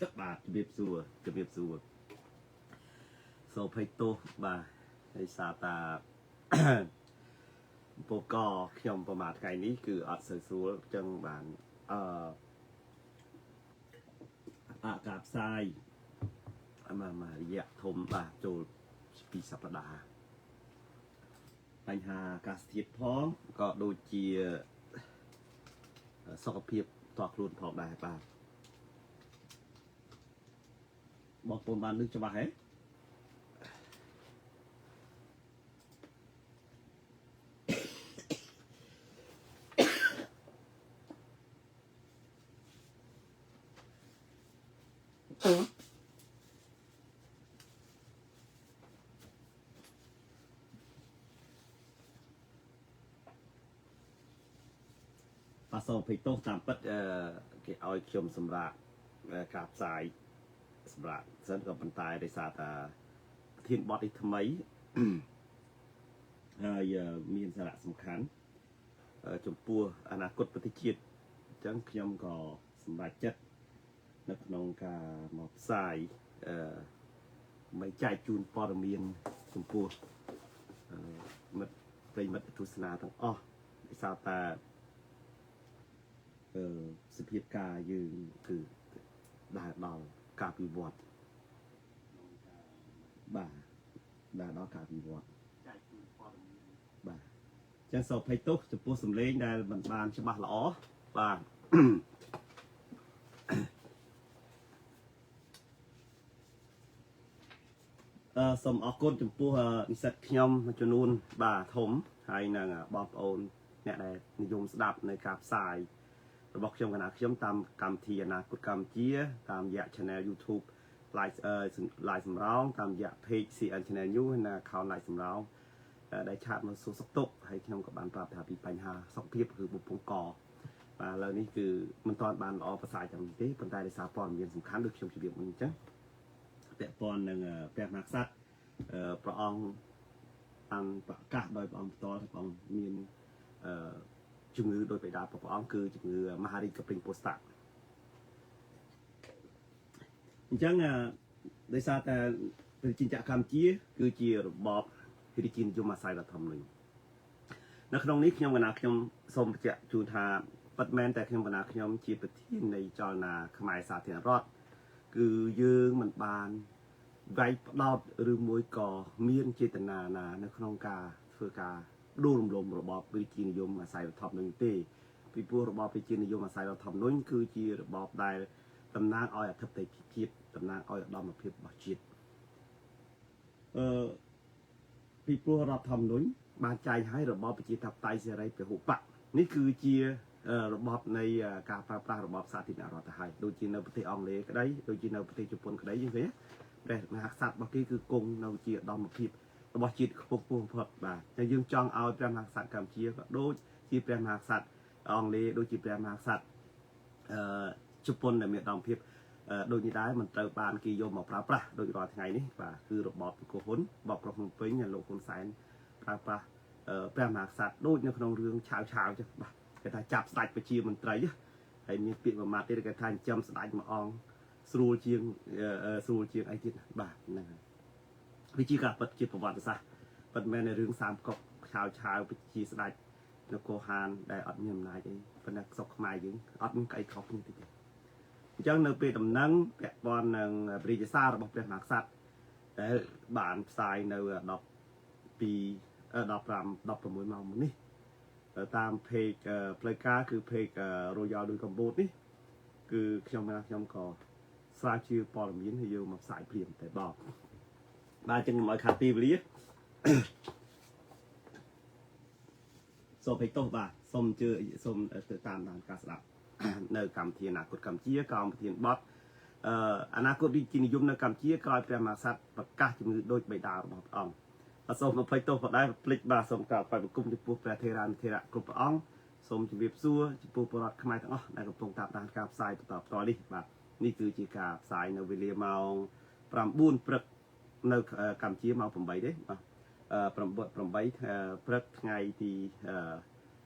បាទជំរាបសួរសូមភ័យទោសបាទហើយសារតាពកខ្ញុំប្រហែលថ្ងៃនេះគឺអត់សូវស្រួលអញ្ចឹងបានអាការផ្សាយមករយៈធំបាទចូល2សប្តាហ៍បញ្ហាអាកាសធាតុផងក៏ដូចជាសុខភាពតខ្លួនផងដែរបាទបងប្អូនបានឮច្បាស់ហ៎បាទសូមភ័យទោសតាមពិតគេឲ្យខ្ញុំសម្រាប់ការផ្សាយសម្រាប់សិនក៏ប៉ុន្តែដោយសារតាធានបត់នេះថ្មីហើយមានសារៈសំខាន់ចំពោះអនាគតប្រទេសជាតិអញ្ចឹងខ្ញុំក៏សម្រេចចិត្តនៅក្នុងការមកផ្សាយមិនចែកជូនព័ត៌មានចំពោះមិត្តប្រិយមិត្តទស្សនាទាំងអស់ដោយសារតាសភាពការយើងគឺដើរដល់ការវិវត្តបាទដើរដល់ការវិវត្តចែកជូនព័ត៌មានបាទអញ្ចឹងសូមភ័យទោសចំពោះសម្លេងដែលមិនបានច្បាស់ល្អបាទសូមអរគុណចំពោះនិស្សិតខ្ញុំមួយចំនួនបាទធំហើយនឹងបងប្អូនអ្នកដែលនិយមស្ដាប់នៅការផ្សាយរបស់ខ្ញុំកណាខ្ញុំតាមកម្មវិធីអនាគតកម្ពុជាតាមរយៈ Channel YouTube Live សម្រោងតាមរយៈ Page CN Channel News និង Account Live សម្រោងដែលឆាតមកសួរសុខទុក្ខហើយខ្ញុំក៏បានប្រាប់ថាពីបញ្ហាសុខភាពគឺបំពង់កបាទឥឡូវនេះគឺមិនទាន់បានល្អប្រសើរយ៉ាងនេះទេប៉ុន្តែដោយសារព័ត៌មានសំខាន់ដូចខ្ញុំជម្រាបមុនអញ្ចឹងពាក់ព័ន្ធនឹងព្រះមហាក្សត្រព្រះអង្គបានប្រកាសដោយព្រះអង្គផ្ទាល់ថាព្រះអង្គមានជំងឺដោយបិតាព្រះអង្គគឺជំងឺមហារីកកព្រិញពោស្តាអញ្ចឹងដោយសារតែប្រជាជនកម្ពុជាគឺជារបបរាជានិយមអាស្រ័យរដ្ឋធម្មនុញ្ញនៅក្នុងនេះខ្ញុំសូមបញ្ជាក់ជូនថាពិតមែនតែខ្ញុំជាប្រធាននៃចលនាខ្មែរសាធារណរដ្ឋគឺយើងមិនបានវាយផ្ដោតឬមួយក៏មានចេតនាណានៅក្នុងការធ្វើការដួលរំលំរបបរាជានិយមអាស្រ័យរដ្ឋធម្មនុញ្ញទេពីព្រោះរបបរាជានិយមអាស្រ័យរដ្ឋធម្មនុញ្ញគឺជារបបដែលតំណាងឲ្យអធិបតេយ្យភាពតំណាងឲ្យឧត្តមភាពរបស់ជាតិពីព្រោះរដ្ឋធម្មនុញ្ញបានចែងឲ្យរបបប្រជាធិបតេយ្យសេរីពហុបកនេះគឺជារបបនៃការប្រើប្រាស់របបសាធារណរដ្ឋទៅហើយដូចជានៅប្រទេសអង់គ្លេសក្តីដូចជានៅប្រទេសជប៉ុនក្តីយើងឃើញព្រះមហាក្សត្ររបស់គេគឺគង់នៅជាឧត្តមភាពរបស់ជាតិខ្ពស់បំផុតបាទតែយើងចង់ឲ្យព្រះមហាក្សត្រកម្ពុជាក៏ដូចជាព្រះមហាក្សត្រអង់គ្លេសដូចជាព្រះមហាក្សត្រជប៉ុនដែលមានឧត្តមភាពដូចនេះដែរមិនត្រូវបានគេយកមកប្រើប្រាស់ដូចរាល់ថ្ងៃនេះបាទគឺរបបកុហុនបបប្រភ្នំពេញលោកហ៊ុនសែនប្រើប្រាស់ព្រះមហាក្សត្រដូចនៅក្នុងរឿងឆាវចឹងបាទគេថាចាប់ស្ដេចប្រជាមន្ត្រីហើយមានពាក្យមួយម៉ាត់ទៀតគេថាចិញ្ចឹមស្ដេចមួយអង្គស្រួលជាងអីទៀតបាទហ្នឹងហើយវាជាការពិតជាប្រវត្តិសាស្ត្រពិតមែនในរឿងសាមកុកឆាវប្រជាស្ដេចនគរហានដែលអត់មានអំណាចអីប៉ុន្តែសុខខ្មែរយើងអត់មានក្អីខុសគ្នាទេអញ្ចឹងនៅពេលដំណឹងពាក់ព័ន្ធនឹងព្រះរាជសាររបស់ព្រះមហាក្សត្រដែលបានផ្សាយនៅ16ម៉ោងមុននេះតាម page ផ្លូវការគឺ page Royal ដូចកម្ពុជានេះគឺខ្ញុំក៏ស្រាវជ្រាវព័ត៌មានហើយយកមកផ្សាយព្រាមតែបងបាទចឹងខ្ញុំឲ្យខាត់ទីវេលាសូមភ័យទោសបាទសូមទៅតាមដានការស្ដាប់នៅកម្មវិធីអនាគតកម្ពុជាកម្មវិធីបទអនាគតរាជានិយមនៅកម្ពុជាក្រោយព្រះមហាក្សត្រប្រកាសជំងឺដូចបិតារបស់ព្រះអង្គសូមភ័យទោសផងដែរភ្លេចបាទសូមក្រាបបង្គំចំពោះព្រះថេរានុថេរៈគ្រប់ព្រះអង្គសូមជម្រាបសួរចំពោះពលរដ្ឋខ្មែរទាំងអស់ដែលកំពុងតាមដានការផ្សាយបន្តផ្ទាល់នេះបាទនេះគឺជាការផ្សាយនៅវេលាម៉ោង9ព្រឹកនៅកម្ពុជាម៉ោង8ទេបាទ8ព្រឹកថ្ងៃទី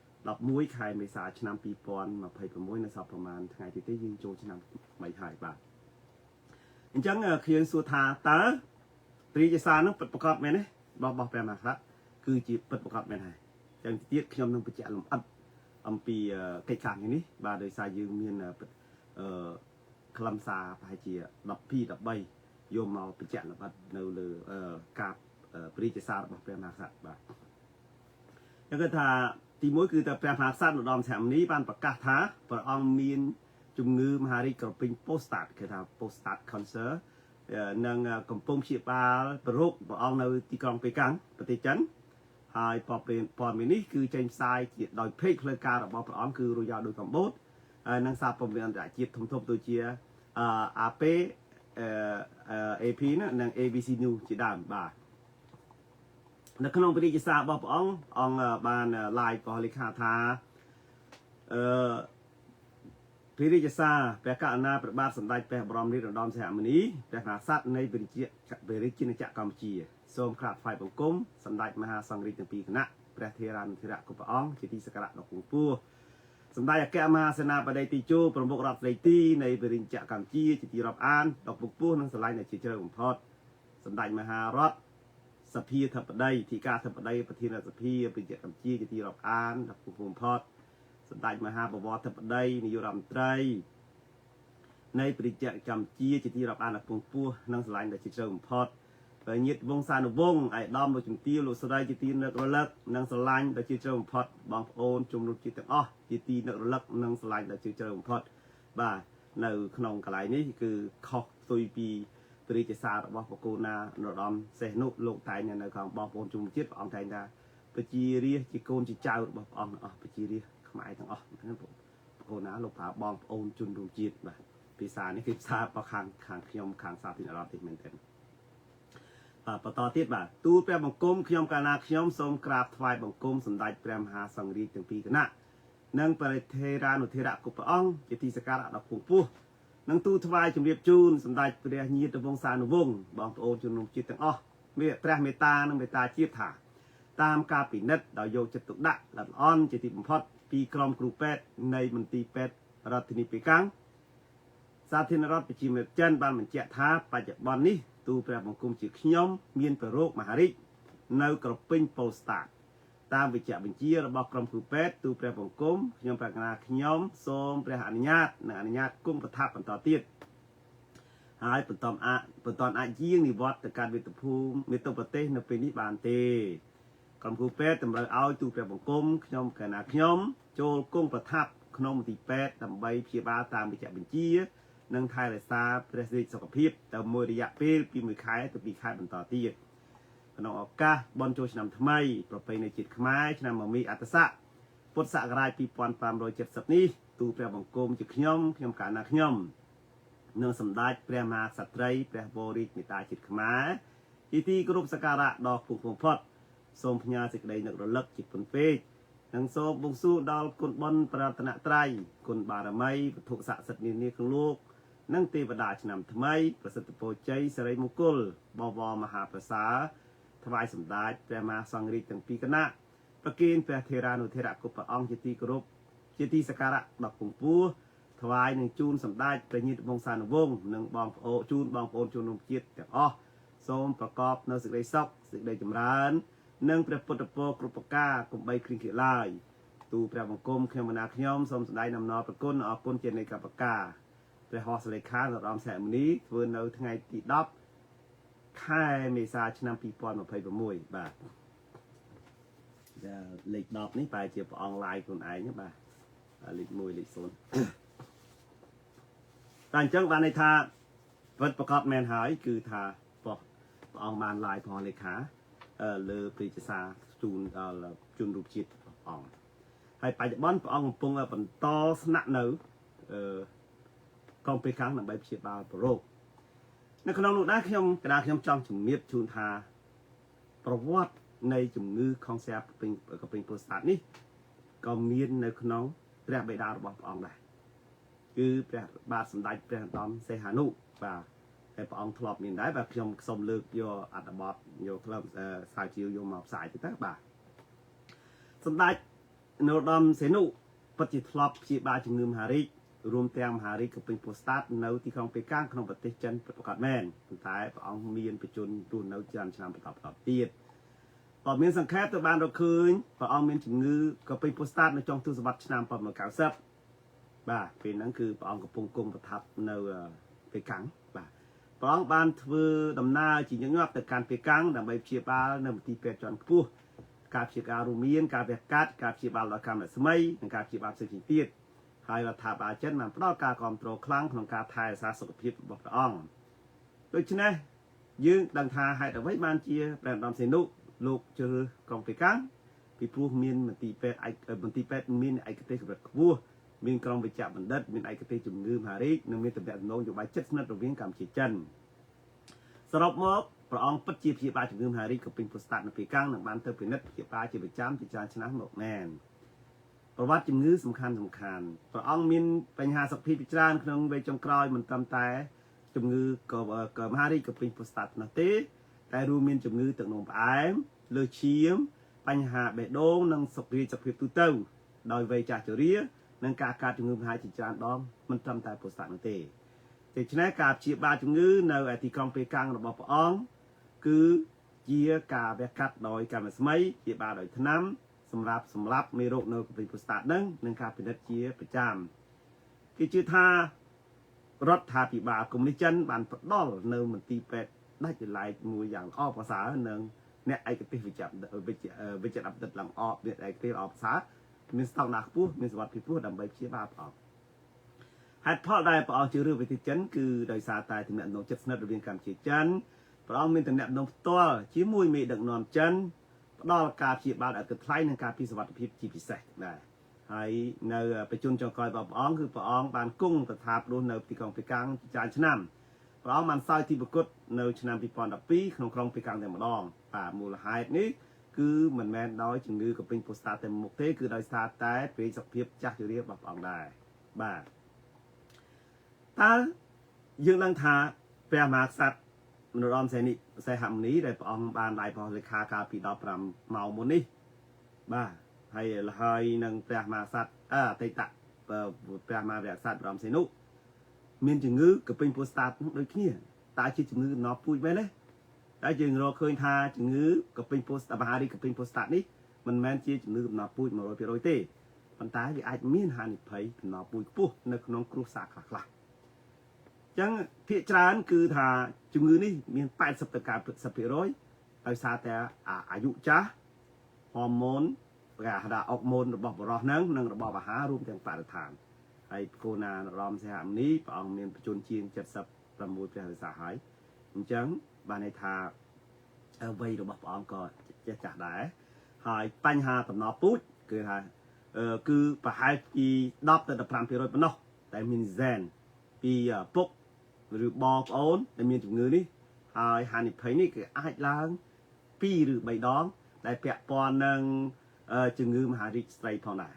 11ខែមេសាឆ្នាំ2026នៅសល់ប្រហែលថ្ងៃទៀតទេយើងចូលឆ្នាំថ្មីហើយបាទ chẳng khi xua thà tớ vì cái xa nó bật bọc cọp mẹ này bọc bè mà khác cứ chỉ bật bọc cọp mẹ này chẳng tiết khi ông bị chạy làm ấp ông bị cây cản nhưนี้và đời xa dương miềnคลำซาไปเจียดับพี่ดับใบโยมเอาไปแจกบัดเนื้อเลยกาบปริจสาบแปลมาสัตว์บ่แล้วก็ถ้าที่มวยคือแต่แปลมาสัตว์ดอมแถมนี้บ้านประกาศท้าประองมีนจุงงือมหาริกรปิงโปสตัดคือทำโปสตัดคอนเสิร์ตนางกำปงเชียบาประรุกประองในที่กองไปกังปฏิจันหายพอเป็นพอมีนี้คือเจนไซเกียรติโดยเพลงเพลงการระบบประองคือรุยาโดยกัมพูชนังซาปมเรียนจากจีบทมทบตัวเชียอาเปเอพีนะนัง ABC News จีดามบ่านักขนมปฏิกิริยาบอกองบานลายปอลิคาธาปฏิกิริยาแปลกานาประบาดสันได้แปลบรมนิรดอมแสมนี้แปลหาสัตว์ในบริจินจักรกัมพูชีโสมขาดไฟบังกุมสันได้มหาสังริตปีคณะแปลเทรันเทระกุปองจิติสกัดดอกกุปูสมัยแกมาสนาประเดติจูประมุขรัฐเลยตีในบริจาคกัมจีจิตรับอ่านดอกบุกปูนังสลายในจิตเจริญพอดสมัยมหารัฐสพีทับประเดที่การทับประเดประเทศสพีบริจาคกัมจีจิตรับอ่านดอกบุกปูพอดสมัยมหาบวรทับประเดนิยรัมไตรในบริจาคกัมจีจิตรับอ่านดอกบุกปูนังสลายในจิตเจริญพอดnhiệt vong san vong ai đom một chừng tiêu lụt sợi chỉ tin nợ lắc năng sờ lạnh đã chơi chơi một phật bằng ôn chung lụt chỉ tiếng chỉ tin nợ lắc năng sờ lạnh đã chơi chơi một phật và nợ khung cái này níคือkhóc tôi bị tôi chỉ xa đó bảo cô na nợ đom xe nụ lộn tay nhà nợ còn bảo ôn chung chết ông thầy na bị chi ria chỉ côn chỉ trao bảo ông bị chi ria không ai thằng cô na lục phá bom ôn chung lụt chết vàปีศาจนี่คือซาปะขังขยมขังซาที่เราติดเหมือนกันปตติดบ่าตู้แปรบังกมขยมกานาขยมสมกราบถวายบังกมสมได้แปรมหาสังรีจังปีกันนะนังปริเทรานุเทระกุปะองจิติสการะดอกพงปูนังตู้ถวายจุมเรียบจูนสมได้เปรียยีตวงสานุวงบองโอจุนนุจิตตังเมื่อแปรเมตานังเมตาจีบถาตามกาปินัดดาวโยจตุดะหลันอ้อนจิติบัมพอดปีกรมครูเป็ดในมันตีเป็ดรัตนิปีกังสาธินรัตปิจิเมเจนบ้านมันเจท้าปัจจุบันนี้ตูแปรบังคุมจิขยมมีนเปโรคมหาริกในกระปิงโปสตาตามวิจัยบัญชีระบบกรมครูเป็ดตูแปรบังคุมขยมแปลงนาขยมโสมแปรอนุญาตในอนุญาตกุ้งประทับเป็นต่อติดหายเป็นตอนอายิ่งนิวัตแต่การวิตภูมิมิตรประเทศในปีนี้บานเตกรมครูเป็ดตำรวจเอาตูแปรบังคุมขยมแปลงนาขยมโจลกุ้งประทับขนมตีเป็ดตำใบเพียบาตามวิจัยบัญชีนังไทยเลยซาประสิทธิสกปรกแต่มวยระยะปีมือขายตัวปีขายเป็นต่อตีขนมออกกาบอลโจชนำทำไมประเพณีจิตขมายชนำมามีอัตสะพุทธศักราชปี1370นี้ตูแปรบังกรมจิตขยมการนาขยมเนื้อสำได้แปรมาสัตย์ไรแปรบริมิตาจิตขมายที่กรุ๊ปสการะดอกผูกพงพอดสมพญาสิกได้นักระลึกจิตปนเฟกนังโซบุงสู้ดาวกุนบอลปราตนาไตรกุนบารมัยถูกสะสดนี้ของลูกนังเทวดาชนำทำไมประสิทธิโพใจสไรมุกุลบวรมหาภาษาถวายสมได้แปรมาสังริจังปีกนะประเกณฑ์แปรเทรานุเทระกุปะองจิตีกรุปจิตีสการะดอกกุงปูถวายหนึ่งจูนสมได้ประยิตวงสานวงหนึ่งบองโอจูนบองโอนจูนนมจิตแต่โสมประกอบเนื้อสึกได้ซอกสึกได้จำรานหนึ่งประปุตโปกรุปกากลุ่มใบคลิงเขียลายตูแปรบังกรมเขมนาขยมสมสมได้นำนอประกุนออกกุนเจนในกับปากกาแต่หอสเลขาเราลองแสมนี้เพื่อนเราทั้งไงติดดับค่ายเมษาชนะปีปอนมาเพย์ประมวยบ่าจะเล็กดอกนี้ไปเจียบออนไลน์คนไอ้เนี่ยบ่าเล็กมวยเล็กโซนต่างจังหวัดในท่าเปิดประกอบแมนหายคือท่าปอกออนบานไลน์พอเลขาเลอปริจสาจูนรูปจิตออนให้ไปจากบ้านออนปงเป็นตอสนักเนื้อกองไปครั้งหนังใบเชียบาโรคในขนมหนุได้ขยมกระดาษขยมจอมจุ่มเมียบชูนทาประวัติในจุ่มงือของแซบเป็นโปรสตาร์นี่ก็มีในขนมแปรใบดาวบอกองได้คือแปรบาสมได้แปรตอมเซฮานุvà cái ông thọp miền đáy và trong sông lược vô ăn bọt vô club xài chiều vô mọc xài thì tất bà sông đáy nô đom xế nụ bất chỉ thọp chỉ ba chừng ngưm hà rít รวมទាំងមហារាជកំពង់ពោធិ៍សាត់នៅទីក្រុងប៉េកាំងក្នុងប្រទេសចិនប្រកាសមែនប៉ុន្តែព្រះអង្គមានបជនទូនៅច្រើនឆ្នាំបន្តទៀតក៏មានសង្ខេបទៅបានរកឃើញព្រះអង្គមានជំងឺកំពង់ពោធិ៍សាត់នៅចុងទសវត្សរ៍ឆ្នាំ1990បាទពេលហ្នឹងគឺព្រះអង្គកំពុងគង់ប្រថាប់នៅប៉េកាំងបាទព្រះអង្គបានធ្វើដំណើរជាញឹកញាប់ទៅកាន់ប៉េកាំងដើម្បីព្យាបាលនៅមន្ទីរពេទ្យជាន់ខ្ពស់ការព្យាបាលរួមមានការវះកាត់ការព្យាបាលដោយកាមេរ៉ាស្មីនិងការព្យាបាលផ្សេងៗទៀតហើយរដ្ឋាភិបាលចិនបានផ្ដល់ការគ្រប់គ្រងខ្លាំងក្នុងការថែរក្សាសុខភាពរបស់ព្រះអង្គដូច្នេះយើងដឹងថាហេតុអ្វីបានជាព្រះឧត្តមសេនុលោកជ្រើសក្រុងប៉េកាំងពីព្រោះមានមន្ទីរពេទ្យមានឯកទេសកម្រិតខ្ពស់មានក្រុមវិជ្ជបណ្ឌិតមានឯកទេសជំងឺមហារាជនិងមានទំនាក់ទំនងនយោបាយជិតស្និទ្ធរវាងកម្ពុជាចិនសរុបមកព្រះអង្គពិតជាព្យាបាលជំងឺមហារាជកំពង់ពោធិ៍សាត់នៅប៉េកាំងនិងបានទៅពិនិត្យព្យាបាលជាប្រចាំជាច្រើនឆ្នាំមកមែនប្រវត្តិជំងឺសំខាន់ព្រះអង្គមានបញ្ហាសុខភាពជាច្រើនក្នុងវ័យចុងក្រោយមិនត្រឹមតែជំងឺក៏មហារាជកំពង់ពោធិ៍សាត់នោះទេតែរួមមានជំងឺទឹកនោមផ្អែមលើសឈាមបញ្ហាបេះដូងនិងសុខភាពទូទៅដោយវ័យចាស់ជរានិងការកើតជំងឺមហាជាច្រើនដងមិនត្រឹមតែពោធិ៍សាត់នោះទេដូច្នេះការព្យាបាលជំងឺនៅឯទីក្រុងប៉េកាំងរបស់ព្រះអង្គគឺជាការវះកាត់ដោយកាមេរ៉ាស្មីព្យាបាលដោយថ្នាំសម្រាប់មេរោគនៅកំពង់ពោធិ៍សាត់នឹងនិងការពិនិត្យជាប្រចាំគេជឿថារដ្ឋាភិបាលកុម្មុយនីសចិនបានផ្ដល់នៅមន្ទីរពេទ្យដាច់ដោយឡែកមួយយ៉ាងល្អប្រសើរនិងអ្នកឯកទេសវិជ្ជាបណ្ឌិតឡើងអបអ្នកឯកទេសល្អប្រសើរមានស្តង់ដារខ្ពស់មានសុវត្ថិភាពខ្ពស់ដើម្បីព្យាបាលព្រះអង្គហេតុផលដែលព្រះអង្គជឿរើសប្រទេសចិនគឺដោយសារតែទំនាក់ទំនងជិតស្និទ្ធរវាងកម្ពុជាចិនព្រះអង្គមានទំនាក់ទំនងផ្ទាល់ជាមួយមេដឹកនាំចិនផ្ដល់ការព្យាបាលឥតគិតថ្លៃនិងការពីសុវត្ថិភាពជាពិសេសដែរហើយនៅបច្ចុប្បន្នចុងក្រោយរបស់ព្រះអង្គគឺព្រះអង្គបានគង់ប្រថាប់រស់នៅទីក្រុងប៉េកាំងច្រើនឆ្នាំព្រះអង្គបានសោយទីប្រគុតនៅឆ្នាំ2012ក្នុងក្រុងប៉េកាំងតែម្ដងបាទមូលហេតុនេះគឺមិនមែនដោយជំងឺកំពង់ពោធិ៍សាត់តែមុខទេគឺដោយសារតែពេកសុខភាពចាស់ជរារបស់ព្រះអង្គដែរបាទតើយើងដឹងថាព្រះមហាក្សត្រនរោត្តមសីហមុនីដែលព្រះអង្គបានដៃព្រះលេខាកាលពី15ម៉ោងមុននេះបាទហើយនឹងព្រះមហាក្សត្រអតីតព្រះមហាវក្សត្របរមសីនុមានជំងឺកំពង់ពោធិ៍សាត់ដូចគ្នាតើជាជំងឺដំណពូជមែនទេតែយើងរកឃើញថាជំងឺកំពង់ពោធិ៍សាត់មហារីកកំពង់ពោធិ៍សាត់នេះមិនមែនជាជំងឺដំណពូជ 100% ទេប៉ុន្តែវាអាចមានហានិភ័យដំណពូជខ្ពស់នៅក្នុងគ្រួសារខ្លះអញ្ចឹងភាគច្រើនគឺថាជំងឺនេះមាន80%ទៅ 90% ដោយសារតែអាយុចាស់ហូម៉ូនគេហៅថាអុកម៉ូនរបស់បុរសហ្នឹងនិងរបបអាហាររួមទាំងបរិស្ថានហើយគោណានរោត្តមសីហមុនីព្រះអង្គមានបច្ចុប្បន្នជាង76ព្រះវស្សាហើយអញ្ចឹងបានន័យថាវ័យរបស់ព្រះអង្គក៏ចេះចាស់ដែរហើយបញ្ហាតំណពូជគឺថាគឺប្រហែលពី10ទៅ15%ប៉ុណ្ណោះតែមានហ្សែនពីពុកឬបងប្អូនដែលមានជំងឺនេះហើយហានិភ័យនេះគឺអាចឡើង2ឬ3ដងដែលពាក់ព័ន្ធនឹងជំងឺមហារីកស្ត្រីផងដែរ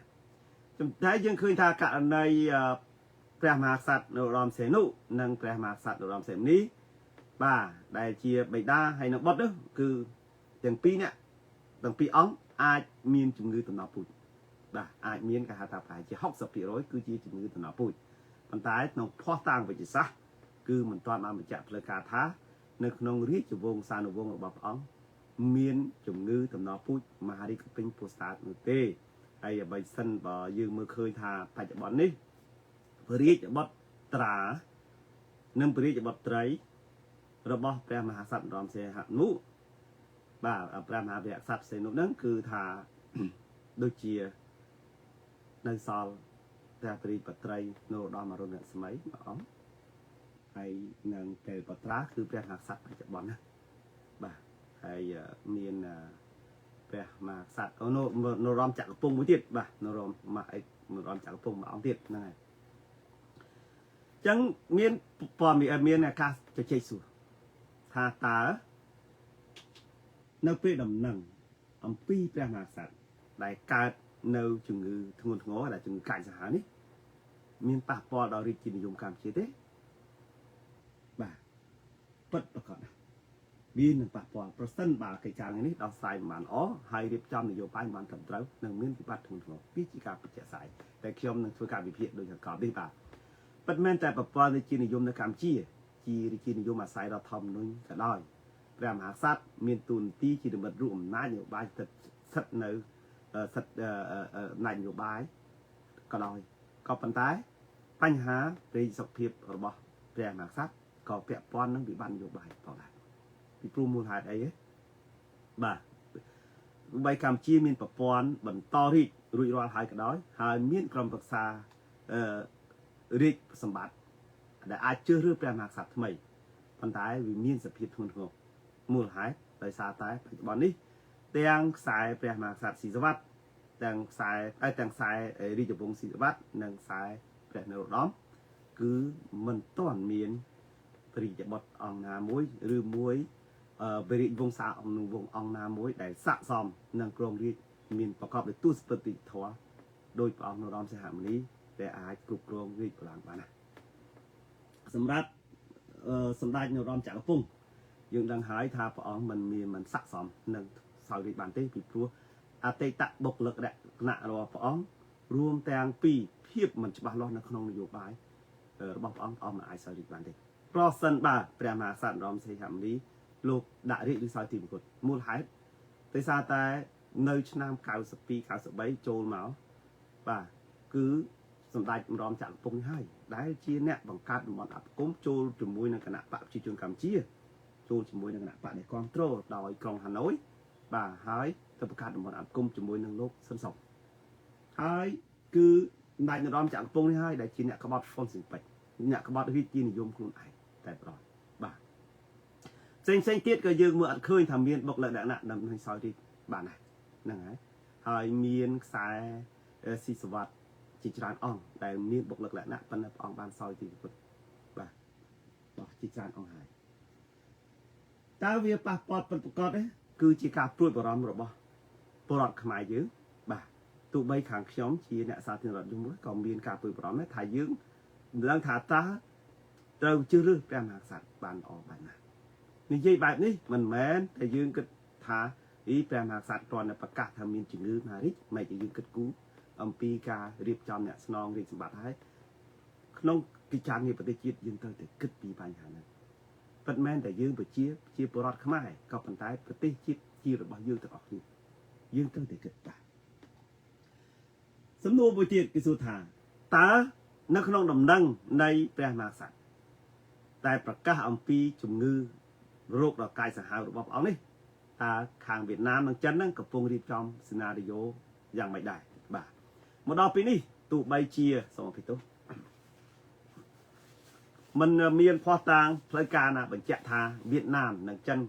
តែយើងឃើញថាករណីព្រះមហាក្សត្រនរោត្តមសីហនុនិងព្រះមហាក្សត្រនរោត្តមសីហមុនីបាទដែលជាបិតាហើយនៅបុត្រនោះគឺទាំងពីរនាក់ទាំងពីរអង្គអាចមានជំងឺតំណពូជបាទអាចមានគេហៅថាប្រហែលជា60%គឺជាជំងឺតំណពូជប៉ុន្តែក្នុងភស្តុតាងវិទ្យាសាស្ត្រគឺមិនទាន់បានបញ្ជាក់ផ្លូវការថានៅក្នុងរាជវង្សានុវង្សរបស់ព្រះអង្គមានជំងឺតំណពូជមហារីកកំពង់ពោធិ៍សាត់នោះទេហើយបើសិនបើយើងមើលឃើញថាបច្ចុប្បន្ននេះព្រះរាជបុត្រានិងព្រះរាជបុត្រីរបស់ព្រះមហាក្សត្រនរោត្តមសីហនុបាទព្រះមហាវក្សត្រសីហនុហ្នឹងគឺថាដូចជានៅសល់ព្រះរាជបុត្រីនរោត្តមអរុណស្មីមួយអង្គហើយនឹងទេវបុត្រាគឺព្រះមហាក្សត្របច្ចុប្បន្នណាបាទហើយមានព្រះមហាក្សត្រនរោត្តមចក្រពង្គមួយទៀតបាទនរោត្តមចក្រពង្គមួយអង្គទៀតហ្នឹងហើយអញ្ចឹងមានព័ត៌មានអាកាសជជែកសួរថាតើនៅពេលដំណឹងអំពីព្រះមហាក្សត្រដែលកើតនៅជំងឺធ្ងន់ធ្ងរដែលជំងឺកាចសាហាវនេះមានប៉ះពាល់ដល់រាជានិយមកម្ពុជាទេបាទពិតប្រាកដណាស់វានឹងប៉ះពាល់ប្រសិនបើកិច្ចការនេះដោះស្រាយមិនបានល្អហើយរៀបចំនយោបាយមិនបានត្រឹមត្រូវនឹងមានវិបត្តិធ្ងន់ធ្ងរវាជាការពិចារណាតែខ្ញុំនឹងធ្វើការវិភាគដូចខាងក្រោមនេះបាទ bất men tại bậc quan chi niệmในการchi chiนิยมอาศัยเราทำนู้นก็ได้พระมหากษัตริย์มีตุนตีจีนบรรลุอำนาจนโยบายสัตว์ในสัตว์ในนโยบายก็ได้ก็ปัญหาปัญหาในสภาพระบบพระมหากษัตริย์ก็เปรียบป้อนนั้นวิบัตินโยบายต่อไปที่ปรุงมูลหายไอ้บ่าใบคำชี้มีประป้อนบรรทอริรุ่ยรอดหายก็ได้หายมีกรมปรึกษาริกสมบัติแต่อาจเจอเรื่องแปลมหักสัตว์ทำไมปัญหาวิมีนสภิตทุนทงมูลหายโดยซาตายปัจจุบันนี้เตียงสายแปลมหักสัตว์สีสวัสดิ์เตียงสายริจบงสีสวัสดิ์หนึ่งสายแปลนรด้อมคือมันต้อนเมียนปริจบดองนามวยหรือมวยบริวงศาองนุวงองนามวยได้สะสมหนึ่งกรงรีมีนประกอบด้วยตู้สปติทัวโดยองนรอมสหามนี้แต่อาจกรุบกรองรีพลังมานะสำหรับสำได้ในรอมจากกระปุ้งยังดังหายทาพระองค์มันมีมันสักสมหนึ่งสาวดีบานเต้ผิดพลัวอาเตตะบกเลิกแดะหน้ารอพระองค์รวมแตงปีเพียบมันจะบาลอนในขนมนโยบายบอกพระองค์เอามาไอสาวดีบานเต้เพราะสันบาเปรียมาสันรอมเสียหามนี้โลกด่าเรียกด้วยสาวตีมกดมูลหายแต่ซาแต่ในชนามข่าวสปีข่าวสบายโจลเมาบ่าคือสำได้รอมจากปงให้ได้ชีเนี่ยบังคับมันอับก้มโจลจุ่มมวยในขณะปะชีจนกำเชี่ยโจลจุ่มมวยในขณะปะในคอนโทรลโดยกองฮันน้อยบ่าหายจะประกาศมันอับก้มจุ่มมวยในโลกสั้นสองหายคือได้รอมจากปงให้ได้ชีเนี่ยขบัดฟอนสิงไปเนี่ยขบัดวิจีนิยมคุณไอแต่ปลอดบ่าเส้นเตี้ยก็ยืมเมื่อเคยทำเมียนบอกเลยแหละนะนำให้ซอยที่บ้านไหนนั่งไงหายเมียนสายสีสวัสดิ์จิตรานอ่องแต่มีบกหลักแหละนะปัญหาอ่องบานซอยที่สุดบ่บอกจิตรานอ่องหายตาเวียปะปอดเป็นประกอบเนี่ยคือจีการปลุกปลอมหรือบ่ปลอดขมายยืงบ่ตัวใบขางขย้อมชีเนี่ยสาธิตหลอดยุ่งมั้ยก็มีการปลุกปลอมเนี่ยถ่ายยืงเรื่องถ่ายตาเราชื่อเรื่องแปลหักสัตว์บานออกบานนะนี่ยี่แบบนี้มันแม้แต่ยืงก็ถ่ายอีแปลหักสัตว์ตอนเนี่ยประกาศทำมีนจึงลืมมาดิไม่จะยืงกึศกู้ปีกาเรียบจำเนี่ยสนองเรียบสมบัติให้น้องกิจการในประเทศจีนยืนเตยแต่กึศปีปัญหานั้นปัจแม่แต่ยืนไปเชียปรอดขมายก็ปัญหาประเทศจีนจีนระบายยืนตลอดยืนเตยแต่กึศไปสำนวนบทเรียนกิสุธาตานักน้องดำดังในแปลมาสัตว์แต่ประกาศปีจุ่มงือโรคระกายสหายระบบเอานี่ตาคางเวียดนามนังจันนั่งกับพงรีจอมสนาริโยยังไม่ได้บ่ามาดอปีนี้ตูใบเชียสองพิโตมันมีนพอต่างพลายการบัญญัติทาเวียดนามนังจัน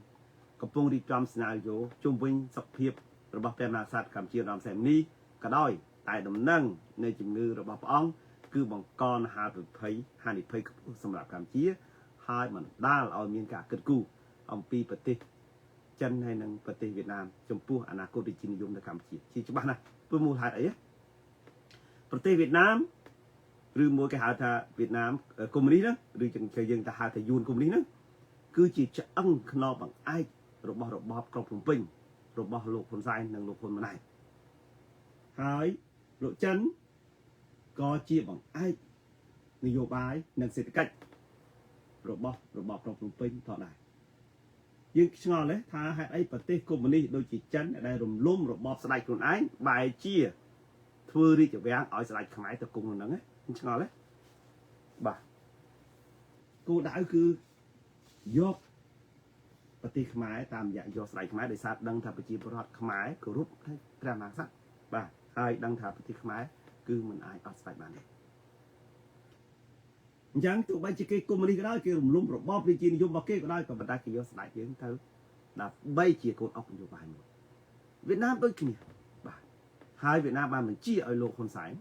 กับพงรีจอมสนาริโยจุ่มวิญสักเพียบระบบแปลมาสัตว์คำเชียรำแสมนี้ก็ได้แต่ดำนั่งในจุ่มงือระบบอ่องคือบังกรหาตุไพหานิไพสำหรับคำเชียให้มันได้เอามีนกาเกิดกู้เอาปีปฏิจันให้นังปฏิเวียดนามจมปูอนาคตดิจินิยมในคำเชียที่จะบ้านนะเพื่อมูลหายอะไรประเทศเวียดนามหรือมวยกหาทาเวียดนามคอมมิวนิสต์นะหรือจังเคยยังทหารทยูนคอมมิวนิสต์นะคือจีจะอั้งขนอบังไอระบบกรอบผงปิงระบบโลกคนไซน์นังโลกคนมาไหนหายโลจันก็จีบังไอนโยบายนังเศรษฐกิจระบบกรอบผงปิงต่อได้ยังงอเลยถ้าให้ไอประเทศคอมมิวนิสต์โดยจีจันได้รวมล้มระบบสลายคนไอใบเชี่ยทั่วรีจะแหวงเอาสลายขมายตะกุงนั่นไงชงอเลยบ่ากูได้คือยกปฏิขมายตามอย่างยกสลายขมายโดยสารดังทาปฏิปรอดขมายก็รูปให้พระมหากษัตริย์บ่าไอ้ดังทาปฏิขมายคือมันไอ้เอาสลายมาเนี่ยยังตัวใบจีเกกุมันนี่ก็ได้คือลุ่มระบบดิจินิยมบักเก้ก็ได้กับบรรดากิโยสลายเยอะเท่าดับใบจีโกนออกอยู่บ้านเวียดนามด้วยกันเนี่ยhai Việt Nam ban mình chia ở lộ con sải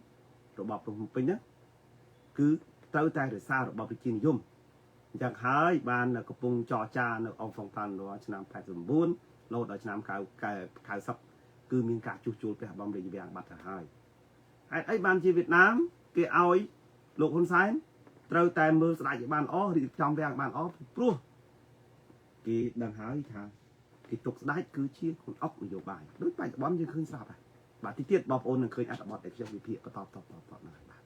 rồi bọc đồng pin nhá cứ tới tay rồi sao rồi bọc đi chiên yum chẳng hai ban là cặp bông trò cha là ông phong tan đó cho nam phải dùng buôn lâu đó cho nam cài sập cứ miếng cả chu cái bom để vàng bạc là hai ấy ban chia Việt Nam cái ao ấy lộ con sải tới tay mưa lại cái ban ó thì trong vàng ban ó pro cái đằng hai thà cái tục đái cứ chia con ốc nhiều bài đối bài bom như khơi sao nàyบาที่เทียบบอลโอนเคยอ่านบอลเด็กเจ้าวิพีก็ตอบนะครับ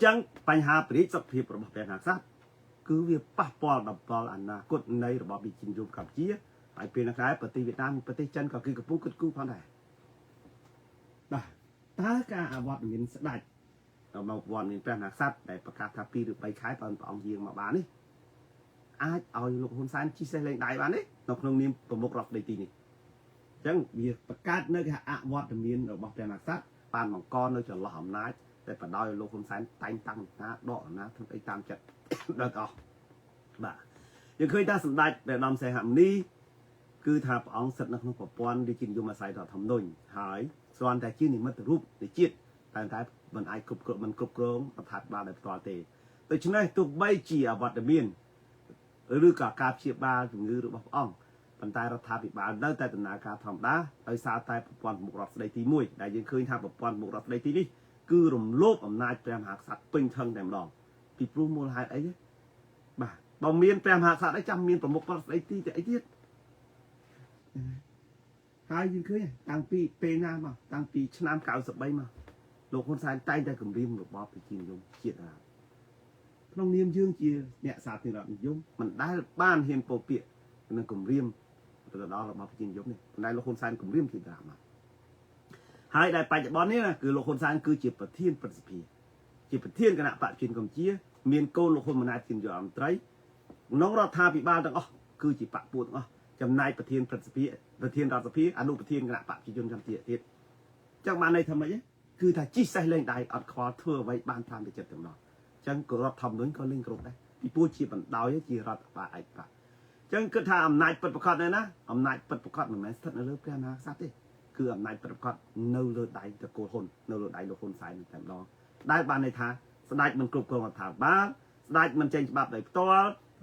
จังปัญหาปริศพีประบบเป็นหักซัดคือวิปัปปอลดับปอลอันน่ะกดในระบบบิจินยุมกับเจี๊ยไปเป็นนักร้ายปฏิเวียดนามปฏิจันก็คือกระปุกกึดกู้พันได้ถ้าการอวอดมินสดัดเรามาวอนมินเป็นหักซัดได้ประกาศทับปีหรือไปขายตอนปองเยียงมาบ้านนี่อาเอาลูกคนสานชี้เส้นแรงได้บ้านนี่นกนงนิ่มประมุกรับได้ตีนี่จังวิประกาศเนื้อหาอวอดมินระบบเป็นหักซัดปานมังกรเนื้อจะหล่อมน้าแต่ปะดอยลูกคนสานตั้งตั้งนะดอกนะทั้งไอ้ตามจัดแล้วก็บ่ายังเคยได้สำได้แต่นำใส่หำนี้คือถ้าปองสัตว์นักนกปอนได้กินยูมาใส่ต่อทำนุ่นหายส่วนแต่ชื่อนี่มันรูปในจิตแต่ท้ายมันไอ้กรุบกรอบมันกรุบกรองประทัดบาในตัวเตะแต่ฉะนั้นตัวใบจีอวัตเมียนหรือกับการเชียบาถึงหรือบอกอ่องปันตายรัฐาภิบาลได้แต่ตนาการทำได้โดยสาวตายปอนหมกรัฐได้ทีมวยได้ยังเคยทำปอนหมกรัฐได้ทีนี้คือรวมโลภอำนาจแปรหักสัตว์เป็นเทิงแดมดองปีปรุงมูลหายไอ้เนี่ยบ่าบอมเมียนแปรหักสัตว์ได้จำเมียนประมุกรัฐได้ทีแต่ไอ้เนี่ยหายยังเคยตั้งปีเปนามาตั้งปีชนามเก่าสบายมาโลกคนสายใต้ได้กลุ่มริมหลบบอไปกินยมเจียดอะไรน้องเนียมยื่นเจียเนี่ยสาธิตแบบยมมันได้บ้านเฮียนโปเปียนั่นกลุ่มริมแต่ตอนเราบอกไปกินยมเนี่ยได้โลกคนสายกลุ่มริมที่ดรามาหายได้ไปจากบอลนี่นะคือโลกคนสายคือจีบประเทียนประสิทธิ์จีบประเทียนกันนะปะกินกลุ่มเจียเมียนโกโลกคนมันอาจกินยอมไตรน้องรัฐาภิบาลต่างอ๋อคือจีบปะปูดอ๋อจำนายประเทียนประสิทธิ์ประเทียนราชพีอนุประเทียนกันนะปะกินยมจำเจียทิศจากมาในทำไมเนี่ยคือถ้าจี้ใส่เล่นได้อัดคอเทั่วไว้บ้านทางไปเจ็บถึงนอนจังก็รับทำนู้นก็เล่นกรุบได้ที่พูดชีบันดาวยังจีรัดป่าไอ้ป่าจังก็ถ้าอำนาจปิดประคัดเลยนะอำนาจปิดประคัดเหมือนแม่สัตว์ในเรื่องแก่นาสัตว์ที่คืออำนาจปิดประคัดเนื้อเลือดใดจะโกหกเนื้อเลือดใดเราคนสายในแต่ดองได้บ้านในท่าสดายมันกรุบกรองถามบ้านสดายมันเจนฉบับใดตัว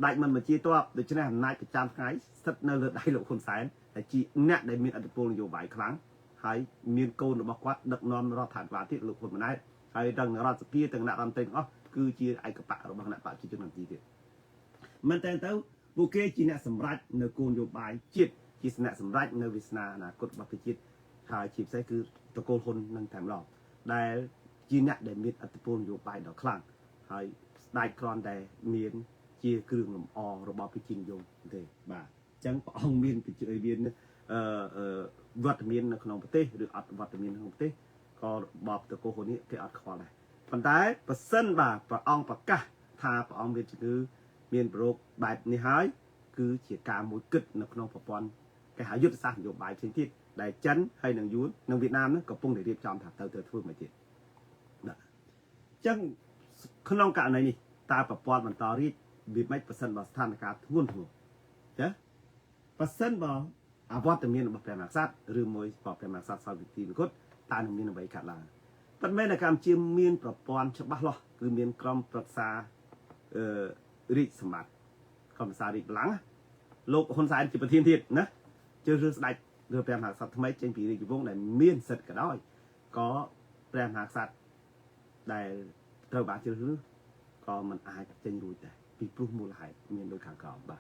ได้มันมาจีตัวโดยเฉพาะอำนาจประจำไงสัตว์เนื้อเลือดใดเราคนสายแต่จีเนี่ยได้มีอัตโนมัติอยู่บ่ายครั้งให้มีโกนบอกว่าดักนอนรอผ่านว่าที่ลูกคนมันได้ให้ดังรอสปีตั้งหน้ารำเต็งอ๋อคือจีไอกระปะเราบางหน้าปะจีจนมันจีเดียมันแต่เต้าบุเกจีเนี่ยสำรัดในโกนโยบายจิตจีสเนี่ยสำรัดในวิสนานะกฎบัพจิตหายจีบใช้คือตะโกนคนนั่งแถมหลอกได้จีเนี่ยได้มีอัตโนโยบายดอกคลั่งให้ได้กรอนได้เมียนจีเครื่องลมอระบอบพิจิตรโยมเดบ่าจังปองเมียนไปเจอเมียนวัดเมียนในขนมปฏิหรืออัดวัดเมียนในขนมปฏิก็บอกตะโกนนี้ที่อัดคอเลยปัจจัยประเสริฐบ่าประองประกาศทาประองเมียนคือเมียนโปรกแบบนี้หายคือเฉียการมวยกึศในขนมปอนแกหายุทธศาสตร์นโยบายเช่นที่ได้จันให้หนังยุ้นหนังเวียดนามนั้นก็ปุ่งได้เรียบจอมถักเตอทั่วมาทีจังขนมกะไหนนี่ตาประปอนมันต่อรีดบีบไม่ประเสริฐบ่สถานการณ์ทุ่นหัวเจ้าประเสริฐบ่อาวัตเมียนแบบแปลงสัตว์หรือมวยแบบแปลงสัตว์สาววิธีก็ตาหนึ่งมีนใบขาดลาปัจจัยในการจิมเมียนประปอนฉบับล้อคือเมียนกรมปรักษาริสมัติกรมสาริหลังโลกคนสายจิปเทียนทิศนะเจอเรื่องใดเรื่องแปลงสัตว์ทำไมเจนผีในจุดวงไหนเมียนเสร็จก็ได้ก็แปลงสัตว์ได้เท่าบาเจอหรือก็มันอาจจะรู้แต่ปีปรุงมูลหายเมียนโดยขังกรอบบ่า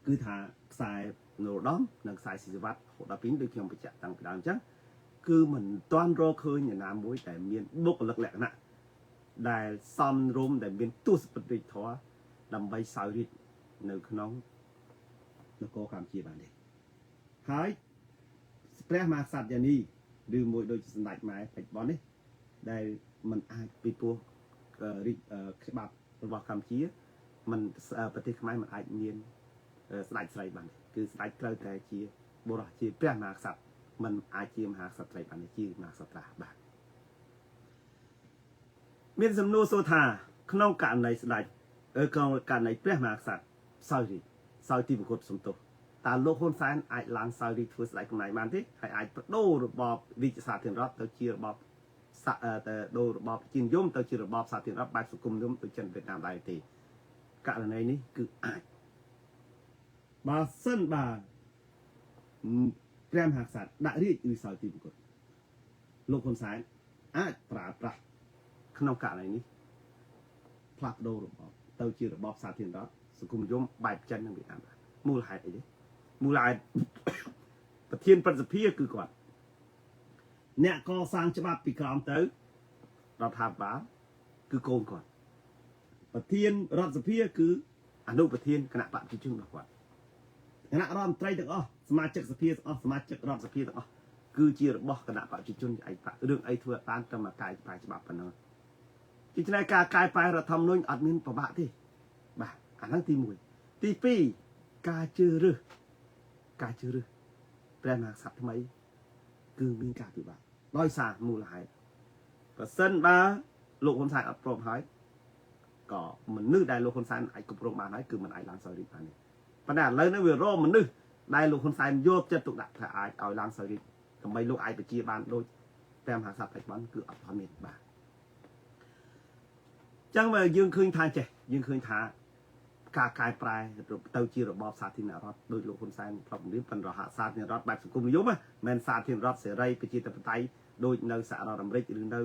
คือถ้าสายโนดอมนักสายศิลวัตหดปิ้งโดยเขียนไปจัดต่างต่างจังคือมันตอนรอเคยอย่างน้ำมวยแต่เมียนบกหลักแหลกนะได้ซ้อมรวมแต่เมียนตู้สปริตท้อดำใบสายริดในขนมแล้วก็การจีบานเด็กหายแปลมาสัตว์อย่างนี้ดูมวยโดยสนับไม้ไปบอลนี่ได้มันอาจปีตัวริฉบับระคำชี้มันประเทศไม้มันอาจเมียนสไลด์บันคือสไลด์เกลือแต่ชีโบราณชีเปรี้ยมาสัตว์มันอาชีมหาสัตว์สไลด์บันชีมาสัตว์ตาบานเมียนสำนูโซธาขนมการในสไลด์ขนมการในเปรี้ยมาสัตว์ซอยที่บุคคลสมตัวตาโลกคนสายอาจล้างซอยที่ทั่วสไลด์คนไหนมันที่ให้อาจโดระบอบวิจารณ์เทียนรัฐตัวชีระบอบแต่โดระบอบจีนย่อมตัวชีระบอบศาสตร์เทียนรัฐแบบสุขุมย่อมตัวจันเวียดนามได้ทีการในนี้คืออาจบาเส้นบาแกรมหักสัตว์ได้เรียกอือสาวตีบุกโลกคนสายอาจปราบขนมกะอะไรนี้พลัดโดระบอบเตาจีระบอบศาสตร์เทียนรัฐสุขุมย่อมแบบจันในเวียดนามมูลหายไอ้ดิมูลหายประเทศประสิทธิคือก่อนเนี่ยก็สร้างฉบับปีกรามเต๋อ រដ្ឋាភិបាលគឺកូនគាត់ប្រធានរដ្ឋសភាគឺអនុប្រធានគណៈបព្វជិជនរបស់គាត់គណៈរដ្ឋមន្ត្រីទាំងអស់សមាជិកសភាទាំងអស់សមាជិករដ្ឋសភាទាំងអស់គឺជារបស់គណៈបព្វជិជនឯករឿងអីធ្វើបានត្រឹមតែកាយប្រែច្បាប់ប៉ុណ្ណឹងទីឆ្នៃការកាយប្រែរដ្ឋធម្មនុញ្ញអត់មានប្របាក់ទេបាទអាហ្នឹងទី1ទី2ការជឿរើសព្រះមហាក្សត្រថ្មីគឺមានការពិបាកដោយសារមូលហេតុបើសិនបើលោកហ៊ុនសែនអត់ព្រមហើយក៏មនុស្សដែលលោកហ៊ុនសែនអាចគ្រប់គ្រងបានហើយគឺមិនអាចឡើងសោយរាជបានទេប៉ុន្តែឥឡូវនេះវារមមនុស្សដែលលោកហ៊ុនសែនយកចិត្តទុកដាក់ថាអាចឲ្យឡើងសោយរាជដើម្បីលោកអាចបញ្ជាបានដូចព្រះមហាក្សត្របច្ចុប្បន្នគឺអត់ទាន់មានបាទចឹងបើយើងឃើញថាចេះយើងឃើញថាការកែប្រែទៅជារបបសាធារណរដ្ឋដោយលោកហ៊ុនសែនប្រាប់ជំរាបប៉ុន្តែសាធារណរដ្ឋបែបសង្គមនិយមមិនមែនសាធារណរដ្ឋសេរីប្រជាធិបតេយ្យដូចនៅសហរដ្ឋអាមេរិកឬនៅ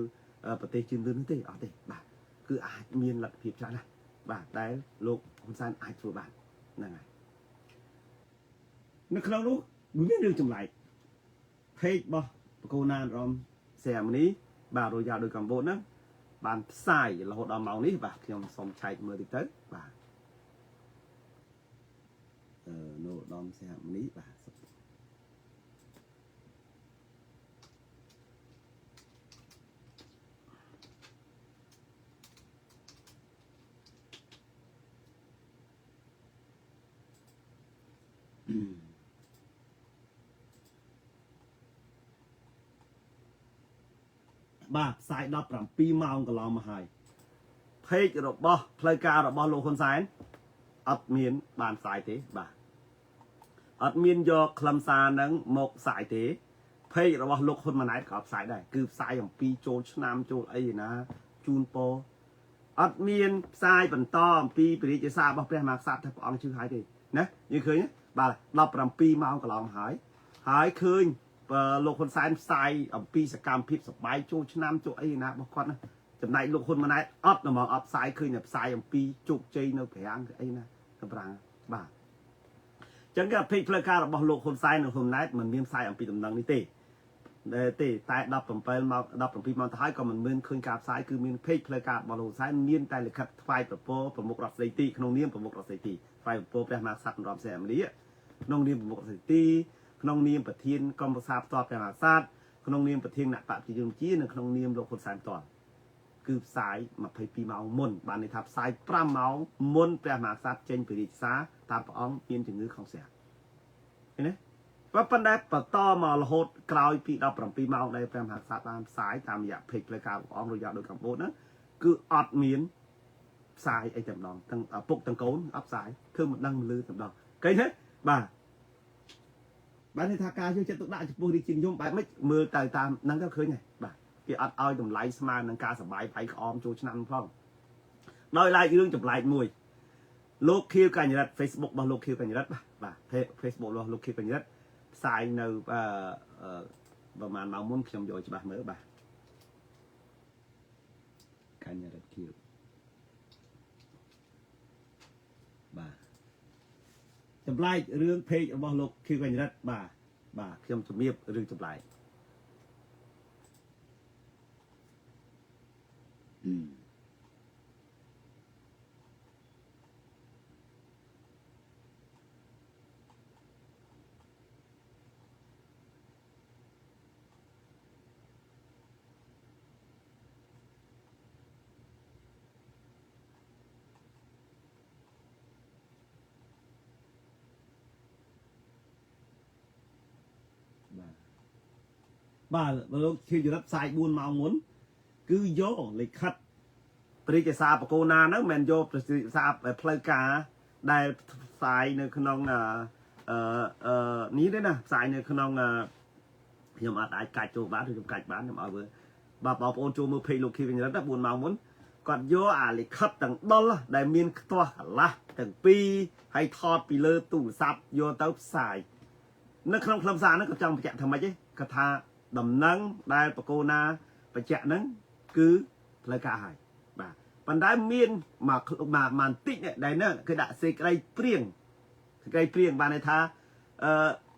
ប្រទេសជឿនលឿនទេអត់ទេបាទគឺអាចមានលទ្ធភាពច្រើនណាស់បាទដែលលោកហ៊ុនសែនអាចធ្វើបានហ្នឹងហើយនៅក្នុងនោះមានរឿងចម្លែកពេករបស់បកូណានរំសេអាមនីបាទរយៈដោយកម្ពុជាហ្នឹងបានផ្សាយរហូតដល់ម៉ោងនេះបាទខ្ញុំសូមឆែកមើលតិចទៅបាទនៅឧត្តមសេហមុនីបាទបាទផ្សាយ17ម៉ោងកន្លងមកហើយเพจរបស់ផ្លូវការរបស់លោកហ៊ុនសែនអត់មានបានផ្សាយទេបាទអត់មានយកខ្លឹមសារហ្នឹងមកផ្សាយទេเพจរបស់លោកហ៊ុនម៉ាណែតក៏ផ្សាយដែរគឺផ្សាយអំពីចូលឆ្នាំចូលអីណាជូនពរអត់មានផ្សាយបន្តអំពីព្រះរាជសាររបស់ព្រះមហាក្សត្រថាព្រះអង្គជឿហើយទេណាយើងឃើញបាទ17ម៉ោងកន្លងហើយឃើញលោកហ៊ុនសែនផ្សាយអំពីសកម្មភាពសបាយចូលឆ្នាំចូលអីណារបស់គាត់ណាចំណែកលោកហ៊ុនម៉ាណែតអត់ហ្មងអត់ផ្សាយឃើញតែផ្សាយអំពីជោគជ័យនៅប្រាំងអីណាទៅប្រាំងបាទអញ្ចឹងគេអភិផ្លូវការរបស់លោកហ៊ុនសែននិងហ៊ុនម៉ាណែតមិនមានផ្សាយអំពីដំណឹងនេះទេតែ17ម៉ោង17ម៉ោងទៅហើយក៏មិនមានឃើញការផ្សាយគឺមានเพจផ្លូវការរបស់លោកហ៊ុនសែនមានតែលិខិតថ្វាយប្រពោប្រមុខរដ្ឋស្ដីទីក្នុងនាមប្រមុខរដ្ឋស្ដីទីថ្វាយប្រពោព្រះមហាក្សត្រនរោត្តមសីហមុនីក្នុងនាមប្រមុខរដ្ឋស្ដីទីក្នុងនាមប្រធានក្រុមប្រឹក្សាផ្ទាល់ព្រះមហាក្សត្រក្នុងនាមប្រធានគណៈបព្វជិជនជានិងក្នុងនាមលោកហ៊ុនសែនផ្ទាល់គឺផ្សាយ22ម៉ោងមុនបានន័យថាផ្សាយ5ម៉ោងមុនព្រះមហាក្សត្រចេញពីរាជសារតាមព្រះអង្គមានជំងឺក្នុងស្រាឃឃើញទេប៉ុន្តែបន្តមករហូតក្រោយពី17ម៉ោងដែលព្រះមហាក្សត្របានផ្សាយតាមរយៈเพจផ្លូវការព្រះអង្គរយៈដោយកម្ពុជាហ្នឹងគឺអត់មានផ្សាយអីតែម្ដងទាំងឪពុកទាំងកូនអត់ផ្សាយធ្វើមិនដឹងមិនលឺតែម្ដងឃើញទេបាទបានន័យថាការយកចិត្តទុកដាក់ចំពោះរាជានិយមបែបម៉េចមើលទៅតាមហ្នឹងទៅឃើញហើយបាទគេអត់ឲ្យតម្លៃស្មើនឹងការសបាយបាយក្អមចូលឆ្នាំផងដោយឡែករឿងចម្លែកមួយលោកខៀវកញ្ញរិទ្ធ Facebook របស់លោកខៀវកញ្ញរិទ្ធបាទ Facebook របស់លោកខៀវកញ្ញរិទ្ធផ្សាយនៅប្រហែលម៉ោងមុនខ្ញុំយកច្បាស់មើលបាទកញ្ញរិទ្ធខៀវបាទចម្លែករឿងเพจរបស់លោកខៀវកញ្ញរិទ្ធបាទខ្ញុំជំរាបរឿងចម្លែកបាទលោកខៀវកញ្ញរិទ្ធផ្សាយ4ម៉ោងមុនគឺយកលិខិតព្រះរាជសារបកូណាហ្នឹងមិនមែនយកព្រះរាជសារផ្លូវការដែលផ្សាយនៅក្នុងនេះទេណាផ្សាយនៅក្នុងខ្ញុំអាចកាច់ចូលបានឬខ្ញុំកាច់បានខ្ញុំឲ្យមើលបាទបងប្អូនចូលមើលเพจលោកខៀវកញ្ញរិទ្ធ4ម៉ោងមុនគាត់យកអាលិខិតទាំងដុលដែលមានខ្ទាស់កន្លះទាំងពីរហើយថតពីលើទូរស័ព្ទយកទៅផ្សាយនៅក្នុងខ្លឹមសារហ្នឹងក៏ចង់បញ្ជាក់ថាម៉េចទេគាត់ថាដំណឹងដែលបកូណាបញ្ជាក់ហ្នឹងគឺផ្លូវការហើយបាទប៉ុន្តែមានមកបន្តិចដែលហ្នឹងគេដាក់សេចក្តីព្រៀងបានន័យថា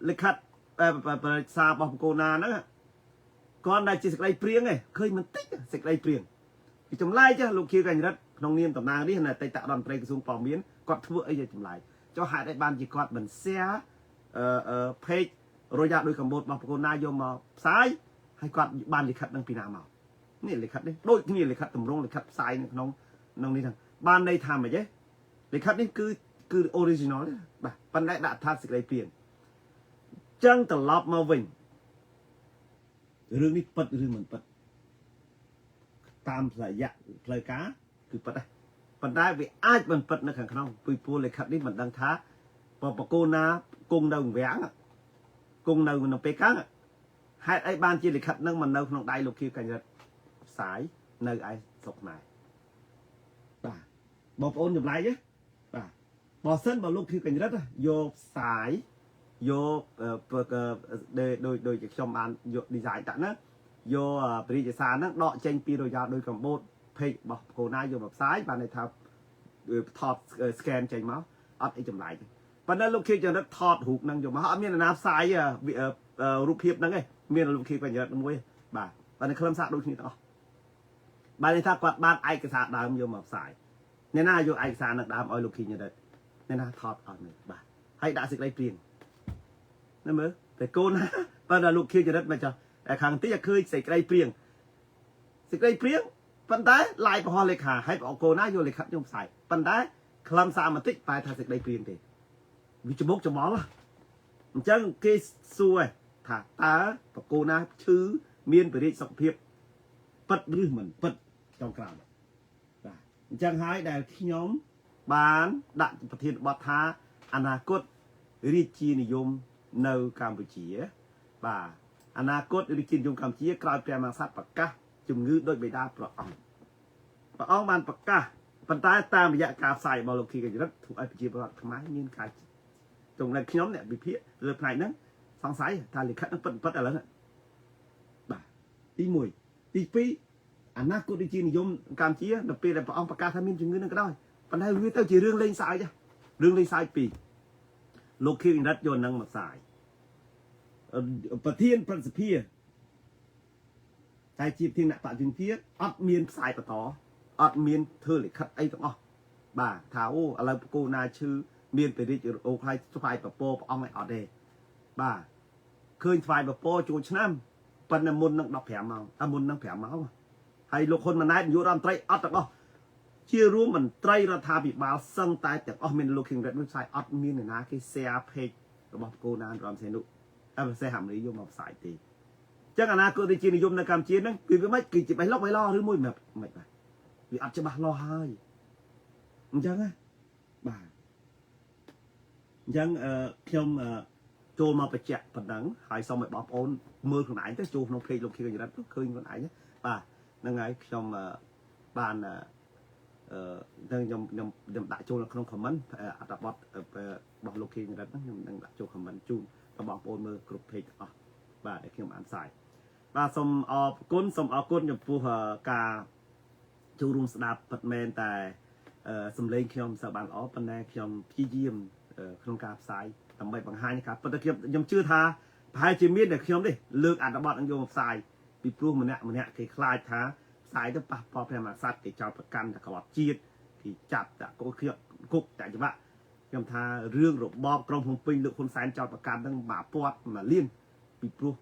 លិខិតប្រសារបស់បកូណាហ្នឹងគាត់តែជាសេចក្តីព្រៀងឯងឃើញបន្តិចសេចក្តីព្រៀង ពីចម្លែកចាលោកខៀវកញ្ញរិទ្ធក្នុងនាមតំណាងនេះនៅតែតរដ្ឋមន្ត្រីក្រសួងព័ត៌មានគាត់ធ្វើអីយ៉ាងចម្លែកចុះហេតុអីបានជាគាត់មិនแชร์เพจរយៈដោយកម្ពុជារបស់ប្រកូនណាយកមកផ្សាយហើយគាត់បានលិខិតនឹងពីណាមកនេះលិខិតនេះដូចគ្នាលិខិតតម្រងលិខិតផ្សាយនៅក្នុងនេះហ្នឹងបានន័យថាម៉េចទេលិខិតនេះគឺ original ទេបាទប៉ុន្តែដាក់ថាសេចក្តីព្រាងចឹងត្រឡប់មកវិញរឿងនេះពិតឬមិនពិតតាមរយៈផ្លូវការគឺពិតដែរប៉ុន្តែវាអាចមិនពិតនៅខាងក្នុងពីព្រោះលិខិតនេះមិនដឹងថាបកគោណាគង់នៅវាំងគង់នៅក្នុងពេលកាំងហេតុអីបានជាលិខិតនឹងមិននៅក្នុងដៃលោកខៀវកញ្ញរិទ្ធផ្សាយនៅឯស្រុកខ្មែរបាទបងប្អូនចម្លែកទេបាទបើសិនបើលោកខៀវកញ្ញរិទ្ធយកផ្សាយយកដោយខ្ញុំបានយក design តាក់ណាយកបរិយាសាហ្នឹងដកចេញពីរយៈដោយកម្ពុជា page របស់កូណាយកមកផ្សាយបានន័យថាថត scan ចេញមកអត់អីចម្លែកទេប៉ុន្តែលោកខៀវកញ្ញរិទ្ធថតរូបហ្នឹងយកមកអត់មានអ្នកណាផ្សាយរូបភាពហ្នឹងទេមានលោកខៀវកញ្ញរិទ្ធមួយបាទប៉ុន្តែខ្លឹមសារដូចគ្នាទាំងអស់បានន័យថាគាត់បានឯកសារដើមយកមកផ្សាយអ្នកណាយកឯកសារនឹងដើមឲ្យលោកខៀវកញ្ញរិទ្ធអ្នកណាថតអត់មើលបាទហើយដាក់សេចក្តីព្រាងណាមើលតែកូនណាប៉ុន្តែលោកខៀវកញ្ញរិទ្ធមិនចោះតែខាងទីឃើញសេចក្តីព្រាងប៉ុន្តែឡាយប្រហោះលេខាហើយកូនណាយកលេខិតខ្ញុំផ្សាយប៉ុន្តែខ្លឹមសារបន្តិចបែរថាសេចក្តីព្រាងទេវាច្មុកច្មល់អញ្ចឹងគេសួរថាតើបកូនណាឈឺមានបរិយាសុខភាពពិតឬមិនពិតចុងក្រោយបាទអញ្ចឹងហើយដែលខ្ញុំបានដាក់ប្រធានបទថាអនាគតរាជានិយមនៅកម្ពុជាបាទអនាគតរាជានិយមកម្ពុជាក្រោយព្រះមហាក្សត្រប្រកាសជំងឺដោយបិតាព្រះអង្គបានប្រកាសប៉ុន្តែតាមរយៈការផ្សាយរបស់លោកខៀវកញ្ញរិទ្ធធ្វើឲ្យប្រជាពលរដ្ឋខ្មែរមានការចំណែកខ្ញុំអ្នកវិភាគលើផ្នែកហ្នឹងសង្ស័យថាលិខិតហ្នឹងពិតឥឡូវហ្នឹងបាទទី1ទី2អនាគតរាជានិយមកម្ពុជានៅពេលដែលព្រះអង្គប្រកាសថាមានជំងឺហ្នឹងក៏ដោយប៉ុន្តែវាទៅជារឿងលេងសើចរឿងលេងសើចពីរលោកខៀវកញ្ញរិទ្ធយកហ្នឹងមកផ្សាយប្រធានប្រសិទ្ធិតែជាប្រធានអ្នកបច្ចុប្បន្នអត់មានផ្សាយបន្តអត់មានធ្វើលិខិតអីទាំងអស់បាទថាអូឥឡូវគូណាឈឺមានបរិយាអូខ្លាយស្វាយពពព្រះអង្គឯអត់ទេបាទឃើញស្វាយពពចូលឆ្នាំប៉ុន្តែមុននឹង15ម៉ោងមុននឹង5ម៉ោងហើយលោកហ៊ុនម៉ាណែតនាយករដ្ឋមន្ត្រីអត់ទាំងអស់ជារួមមន្ត្រីរដ្ឋាភិបាលសឹងតែទាំងអស់មានលោកខៀវរិទ្ធមួយផ្សាយអត់មានអ្នកណាគេ share page របស់គូណារំសេនុតែប្រសេះហាមរីយកមកផ្សាយទេចឹងអនាគតរាជានិយមនៅកម្ពុជាហ្នឹងគឺវាមិនគឺជាបេះឡុកបេះឡោឬមួយមិនបាទវាអត់ច្បាស់លាស់ហើយអញ្ចឹងណាបាទអញ្ចឹងខ្ញុំចូលមកបញ្ជាក់ប៉ុណ្ណឹងហើយសូមឲ្យបងប្អូនមើលខ្លួនឯងទៅចូលក្នុងเพจលោកខៀវកញ្ញរិទ្ធឃើញខ្លួនឯងបាទហ្នឹងហើយខ្ញុំបានខ្ញុំដាក់ចូលនៅក្នុង comment អត្ថបទរបស់លោកខៀវកញ្ញរិទ្ធហ្នឹងខ្ញុំនឹងដាក់ចូល comment ជូនដល់បងប្អូនមើលគ្រប់ page អស់បាទដែលខ្ញុំបានផ្សាយបាទសូមអរគុណចំពោះការចូលរួមស្ដាប់ពិតមែនតែសំឡេងខ្ញុំមិនសូវបានល្អប៉ុន្តែខ្ញុំព្យាយាមក្នុងការផ្សាយដើម្បីបង្ហាញការពិតតែខ្ញុំជឿថាប្រហែលជាមានតែខ្ញុំទេលើកអត្ថបទនឹងយកមកផ្សាយពីព្រោះម្នាក់គេខ្លាចថាផ្សាយទៅប៉ះពាល់ព្រះមហាក្សត្រគេចោទប្រកាន់តែក្បត់ជាតិគេចាប់តែគុកតែច្បាប់ខ្ញុំថារឿងរបបក្រុងភ្នំពេញលោកហ៊ុនសែនចោទប្រកាន់នឹងបាពាត់មកលៀនពីព្រោះ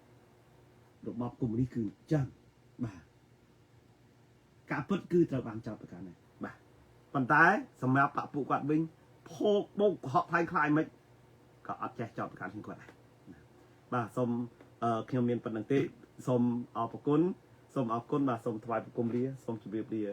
របបកុម្មុយនីសគឺចឹងបាទការពិតគឺត្រូវបានចោទប្រកាន់ដែរបាទប៉ុន្តែសម្រាប់បពុគាត់វិញភោគបោកកុហកខ្លាំងខ្លាយមិនក៏អត់ចេះចោទប្រកាន់គាត់ដែរបាទសូមខ្ញុំមានប៉ុណ្្នឹងទេសូមអរគុណបាទសូមថ្វាយបង្គំលាសូមជម្រាបលា